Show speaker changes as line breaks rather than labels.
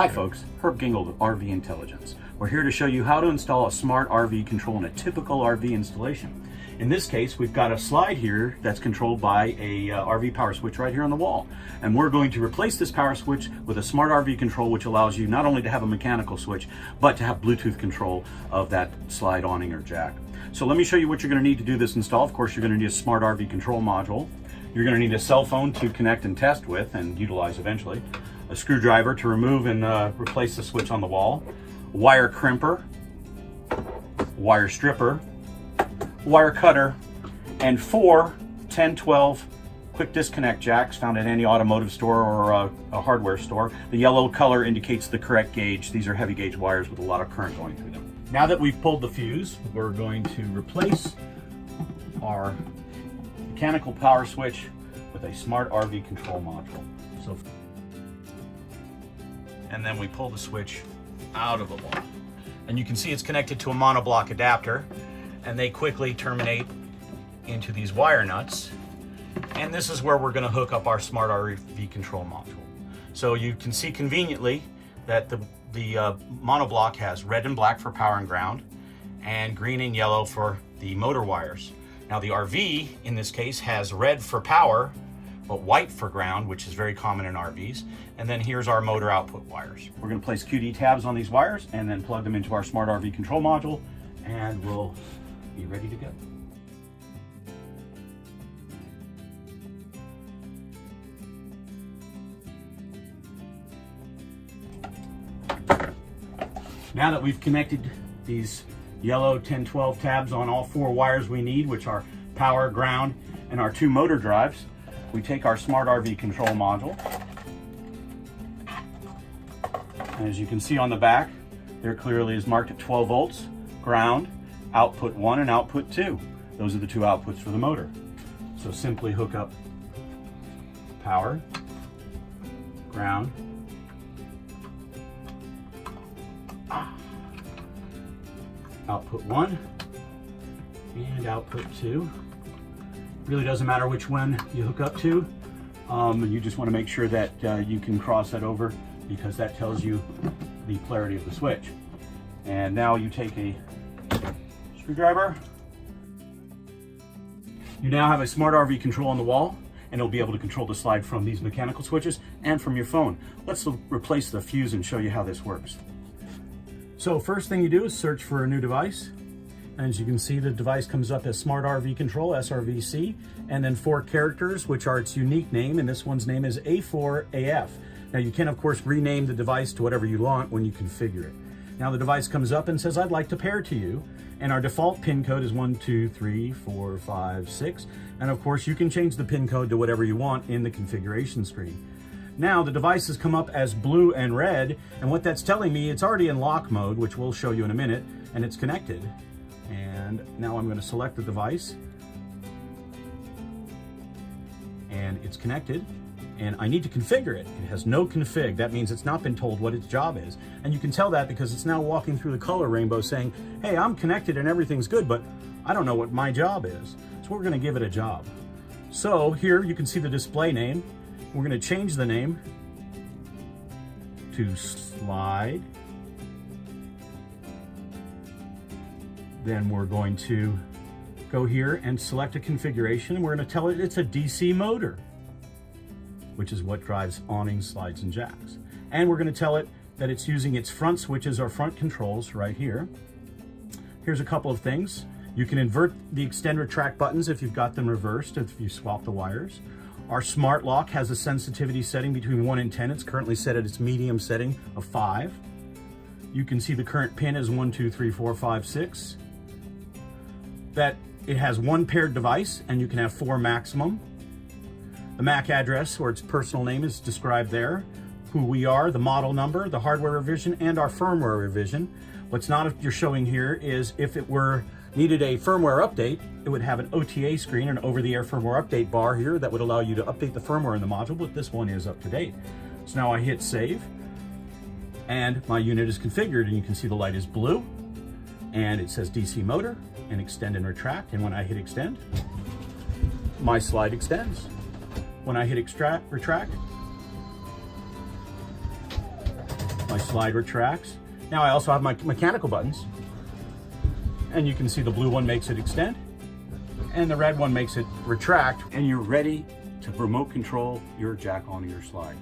Hi folks, Herb Gingold with RV Intelligence. We're here to show you how to install a smart RV control in a typical RV installation. In this case, we've got a slide here that's controlled by a RV power switch right here on the wall. And we're going to replace this power switch with a smart RV control, which allows you not only to have a mechanical switch, but to have Bluetooth control of that slide awning or jack. So let me show you what you're going to need to do this install. Of course, you're going to need a smart RV control module. You're going to need a cell phone to connect and test with and utilize eventually. A screwdriver to remove and replace the switch on the wall, wire crimper, wire stripper, wire cutter, and 4 10-12 quick disconnect jacks found at any automotive store or a hardware store. The yellow color indicates the correct gauge. These are heavy gauge wires with a lot of current going through them. Now that we've pulled the fuse, we're going to replace our mechanical power switch with a smart RV control module. And then we pull the switch out of the wall. And you can see it's connected to a monoblock adapter, and they quickly terminate into these wire nuts. And this is where we're going to hook up our smart RV control module. So you can see conveniently that the monoblock has red and black for power and ground, and green and yellow for the motor wires. Now the RV, in this case, has red for power, but white for ground, which is very common in RVs. And then here's our motor output wires. We're going to place QD tabs on these wires and then plug them into our smart RV control module, and we'll be ready to go. Now that we've connected these yellow 10-12 tabs on all 4 wires we need, which are power, ground, and our 2 motor drives, we take our smart RV control module. And as you can see on the back, there clearly is marked at 12 volts, ground, output 1 and output 2. Those are the 2 outputs for the motor. So simply hook up power, ground, output 1 and output 2. Really doesn't matter which one you hook up to. You just want to make sure that you can cross that over, because that tells you the polarity of the switch. And now you take a screwdriver. You now have a smart RV control on the wall, and it'll be able to control the slide from these mechanical switches and from your phone. Let's replace the fuse and show you how this works. So first thing you do is search for a new device. And as you can see, the device comes up as Smart RV Control, SRVC, and then 4 characters, which are its unique name, and this one's name is A4AF. Now you can, of course, rename the device to whatever you want when you configure it. Now the device comes up and says, I'd like to pair to you, and our default pin code is 1, 2, 3, 4, 5, 6, and of course you can change the pin code to whatever you want in the configuration screen. Now the device has come up as blue and red, and what that's telling me, it's already in lock mode, which we'll show you in a minute, and it's connected. And now I'm going to select the device, and it's connected, and I need to configure it. It has no config. That means it's not been told what its job is. And you can tell that because it's now walking through the color rainbow saying, hey, I'm connected and everything's good, but I don't know what my job is. So we're going to give it a job. So here you can see the display name. We're going to change the name to slide. Then we're going to go here and select a configuration, and we're going to tell it it's a DC motor, which is what drives awnings, slides, and jacks. And we're going to tell it that it's using its front switches or front controls right here. Here's a couple of things. You can invert the extend retract buttons if you've got them reversed, if you swap the wires. Our smart lock has a sensitivity setting between 1 and 10. It's currently set at its medium setting of 5. You can see the current pin is 1, 2, 3, 4, 5, 6. That it has 1 paired device, and you can have 4 maximum. The MAC address, or its personal name, is described there. Who we are, the model number, the hardware revision, and our firmware revision. What's not showing here is if it needed a firmware update, it would have an OTA screen, an over-the-air firmware update bar here that would allow you to update the firmware in the module, but this one is up to date. So now I hit save, and my unit is configured, and you can see the light is blue, and it says DC motor, and extend and retract, and when I hit extend, my slide extends. When I hit retract, My slide retracts. Now I also have my mechanical buttons. And you can see the blue one makes it extend, and the red one makes it retract, and you're ready to remote control your jack on your slide.